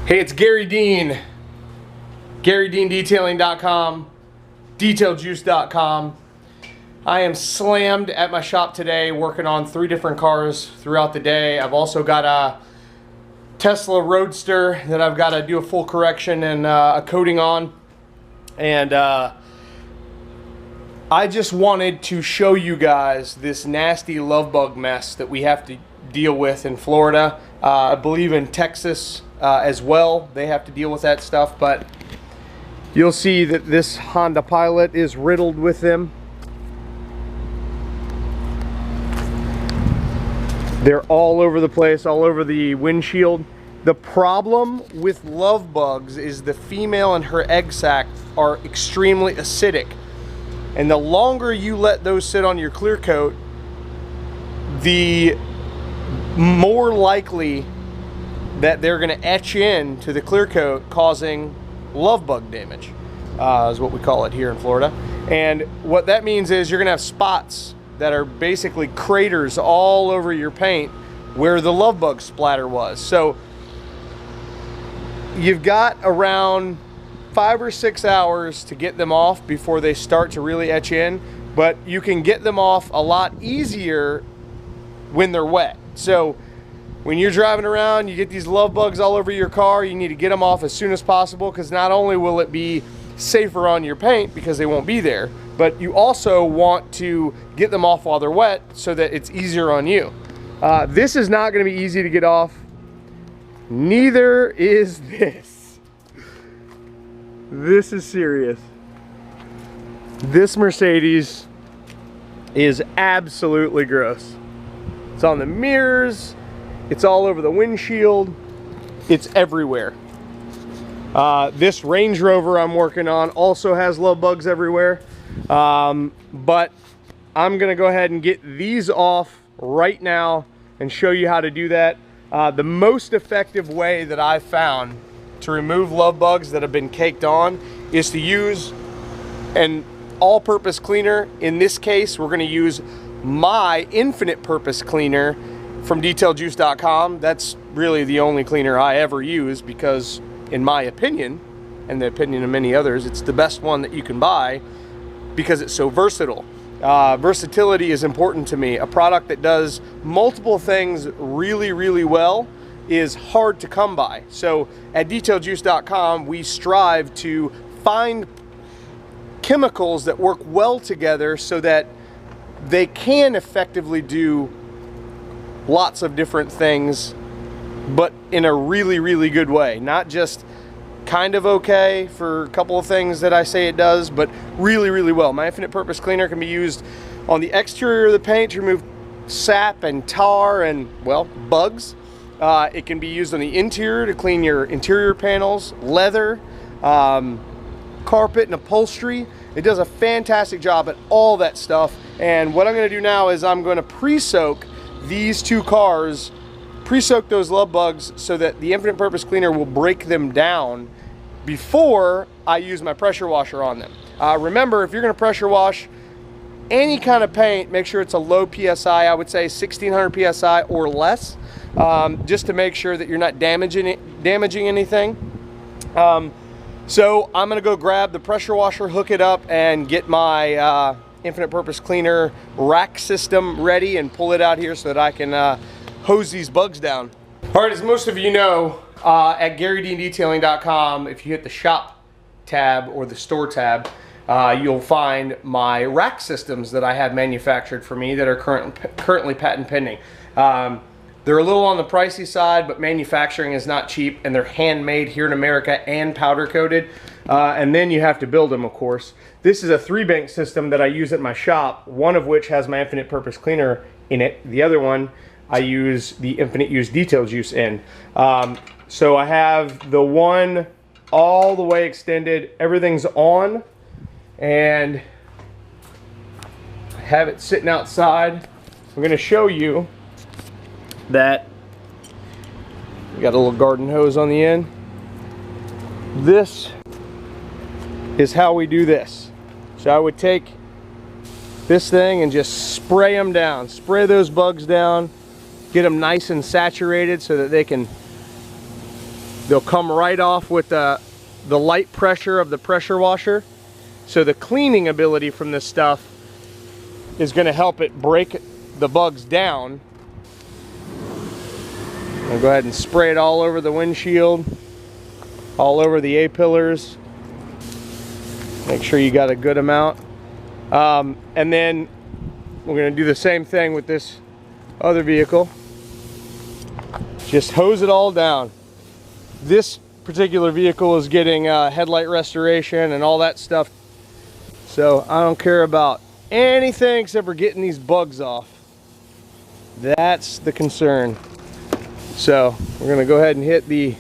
Hey, it's Gary Dean, GaryDeanDetailing.com, DetailJuice.com. I am slammed at my shop today working on 3 different cars throughout the day. I've also got a Tesla Roadster that I've got to do a full correction and a coating on. And I just wanted to show you guys this nasty love bug mess that we have to deal with in Florida. I believe in Texas as well, they have to deal with that stuff, but you'll see that this Honda Pilot is riddled with them. They're all over the place, all over the windshield. The problem with love bugs is the female and her egg sac are extremely acidic. And the longer you let those sit on your clear coat, the more likely that they're going to etch in to the clear coat, causing love bug damage, is what we call it here in Florida. And what that means is you're going to have spots that are basically craters all over your paint where the love bug splatter was. So you've got around 5 or 6 hours to get them off before they start to really etch in, but you can get them off a lot easier when they're wet. So when you're driving around, you get these love bugs all over your car, you need to get them off as soon as possible, because not only will it be safer on your paint because they won't be there, but you also want to get them off while they're wet so that it's easier on you. This is not going to be easy to get off. Neither is this. This is serious. This Mercedes is absolutely gross. It's on the mirrors. It's all over the windshield. It's everywhere. This Range Rover I'm working on also has love bugs everywhere. But I'm gonna go ahead and get these off right now and show you how to do that. The most effective way that I've found to remove love bugs that have been caked on is to use an all-purpose cleaner. In this case, we're gonna use my infinite purpose cleaner from DetailJuice.com. That's really the only cleaner I ever use because, in my opinion, and the opinion of many others, it's the best one that you can buy because it's so versatile. Versatility is important to me. A product that does multiple things really, really well is hard to come by. So at DetailJuice.com, we strive to find chemicals that work well together so that they can effectively do lots of different things, but in a really, really good way. Not just kind of okay for a couple of things that I say it does, but really, really well. My infinite purpose cleaner can be used on the exterior of the paint to remove sap and tar and, well, bugs. It can be used on the interior to clean your interior panels, leather, carpet and upholstery. It does a fantastic job at all that stuff. And what I'm going to do now is I'm going to pre-soak these 2 cars, pre-soak those love bugs so that the infinite purpose cleaner will break them down before I use my pressure washer on them. Remember, if you're going to pressure wash any kind of paint, make sure it's a low PSI. I would say 1600 PSI or less, just to make sure that you're not damaging anything. So I'm going to go grab the pressure washer, hook it up, and get my infinite purpose cleaner rack system ready and pull it out here so that I can hose these bugs down. All right, as most of you know, at GaryDeanDetailing.com, if you hit the shop tab or the store tab, you'll find my rack systems that I have manufactured for me that are currently patent pending. They're a little on the pricey side, but manufacturing is not cheap, and they're handmade here in America and powder coated. And then you have to build them, of course. This is a 3-bank system that I use at my shop, one of which has my infinite purpose cleaner in it. The other one I use the infinite use detail juice in. So I have the one all the way extended, everything's on, and I have it sitting outside. I'm gonna show you that we got a little garden hose on the end. This is how we do this. So I would take this thing and just spray them down, spray those bugs down, get them nice and saturated so that they can They'll come right off with the light pressure of the pressure washer. So the cleaning ability from this stuff is going to help it break the bugs down. I'll go ahead and spray it all over the windshield, all over the A-pillars. Make sure you got a good amount. And then we're going to do the same thing with this other vehicle. Just hose it all down. This particular vehicle is getting headlight restoration and all that stuff. So I don't care about anything except for getting these bugs off. That's the concern. So we're going to go ahead and hit the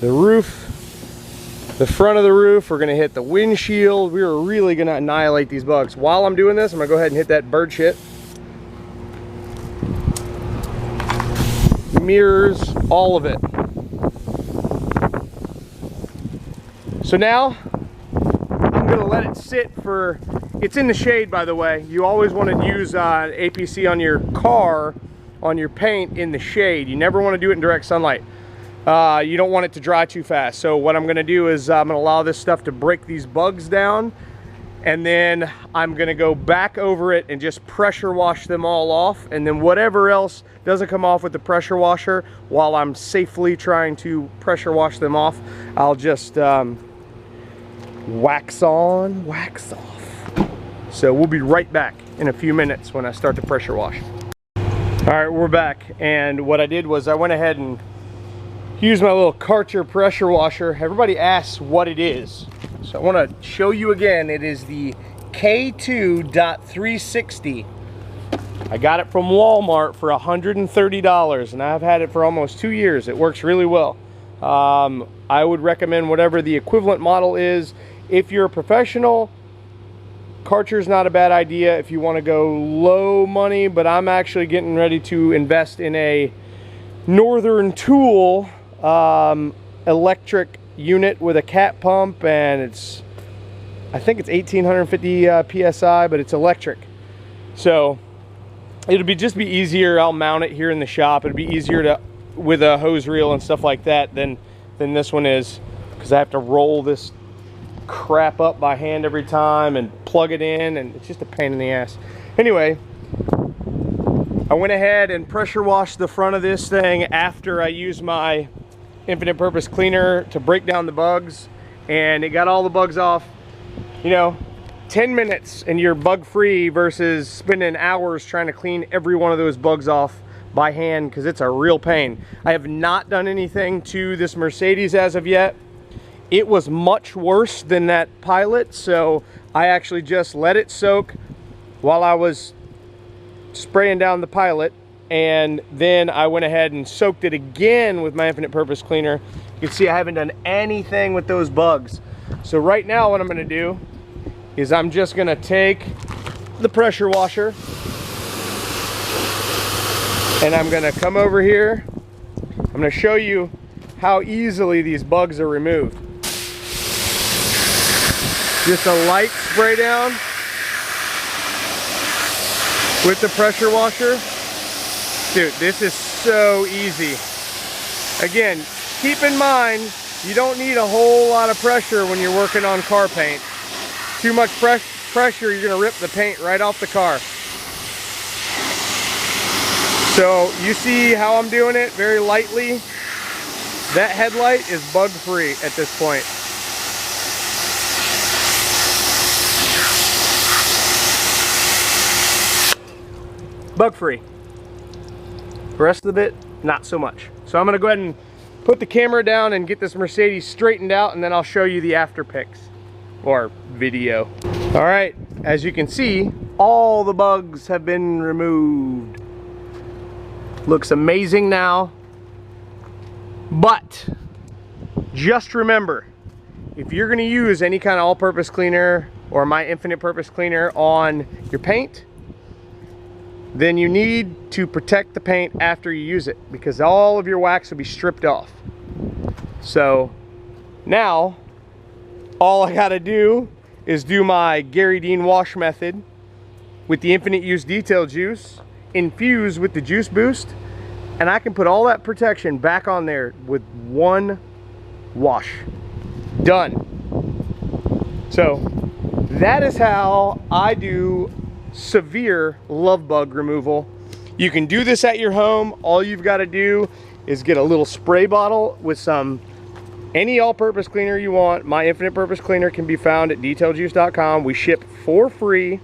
roof, the front of the roof. We're going to hit the windshield. We're really going to annihilate these bugs. While I'm doing this, I'm going to go ahead and hit that bird shit. Mirrors, all of it. So now I'm going to let it sit for, it's in the shade, by the way. You always want to use APC on your car, on your paint, in the shade. You never want to do it in direct sunlight. You don't want it to dry too fast. So what I'm going to do is I'm going to allow this stuff to break these bugs down, and then I'm going to go back over it and just pressure wash them all off, and then whatever else doesn't come off with the pressure washer, while I'm safely trying to pressure wash them off, I'll just wax on, wax off. So we'll be right back in a few minutes when I start to pressure wash. All right, we're back, and what I did was I went ahead and used my little Karcher pressure washer. Everybody asks what it is, so I want to show you again. It is the K2.360. I got it from Walmart for $130, and I've had it for almost 2 years. It works really well. I would recommend whatever the equivalent model is. If you're a professional, Karcher's not a bad idea if you want to go low money, but I'm actually getting ready to invest in a Northern Tool electric unit with a cat pump, and I think it's 1850 psi, but it's electric. So it'll just be easier. I'll mount it here in the shop. It'll be easier to with a hose reel and stuff like that than this one is, because I have to roll this crap up by hand every time and plug it in, and it's just a pain in the ass. Anyway, I went ahead and pressure washed the front of this thing after I used my infinite purpose cleaner to break down the bugs, and it got all the bugs off. You know, 10 minutes and you're bug free versus spending hours trying to clean every one of those bugs off by hand, because it's a real pain. I have not done anything to this Mercedes as of yet. It was much worse than that Pilot, so I actually just let it soak while I was spraying down the Pilot, and then I went ahead and soaked it again with my infinite purpose cleaner. You can see I haven't done anything with those bugs. So right now what I'm going to do is I'm just going to take the pressure washer, and I'm going to come over here. I'm going to show you how easily these bugs are removed. Just a light spray down with the pressure washer. Dude, this is so easy. Again, keep in mind, you don't need a whole lot of pressure when you're working on car paint. Too much pressure, you're gonna rip the paint right off the car. So you see how I'm doing it, very lightly. That headlight is bug free at this point. Bug free. The rest of it, not so much. So I'm gonna go ahead and put the camera down and get this Mercedes straightened out, and then I'll show you the after pics or video. All right, as you can see, all the bugs have been removed. Looks amazing now. But just remember, if you're gonna use any kind of all-purpose cleaner or my infinite purpose cleaner on your paint, then you need to protect the paint after you use it, because all of your wax will be stripped off. So now all I gotta do is do my Garry wash method with the infinite use detail juice, infuse with the juice boost, and I can put all that protection back on there with one wash. Done. So that is how I do severe love bug removal. You can do this at your home. All you've got to do is get a little spray bottle with some any all-purpose cleaner you want. My infinite purpose cleaner can be found at detailjuice.com. We ship for free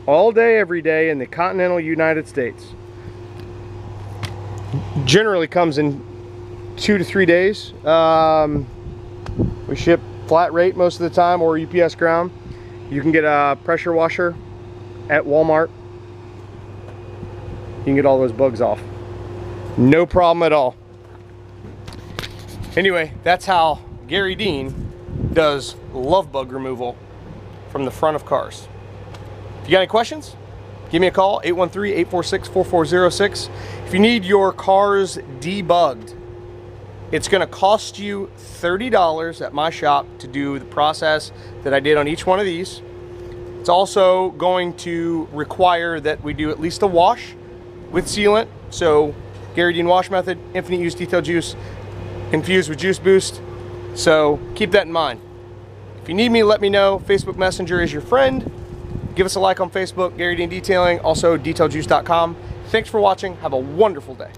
all day, every day in the continental United States. Generally comes in 2 to 3 days. We ship flat rate most of the time, or UPS ground. You can get a pressure washer at Walmart. You can get all those bugs off. No problem at all. Anyway, that's how Garry Dean does love bug removal from the front of cars. If you got any questions, give me a call, 813-846-4406. If you need your cars debugged, it's gonna cost you $30 at my shop to do the process that I did on each one of these. It's also going to require that we do at least a wash with sealant. So Garry Dean wash method, infinite use detail juice, infused with juice boost. So keep that in mind. If you need me, let me know. Facebook Messenger is your friend. Give us a like on Facebook, Garry Dean Detailing, also detailjuice.com. Thanks for watching. Have a wonderful day.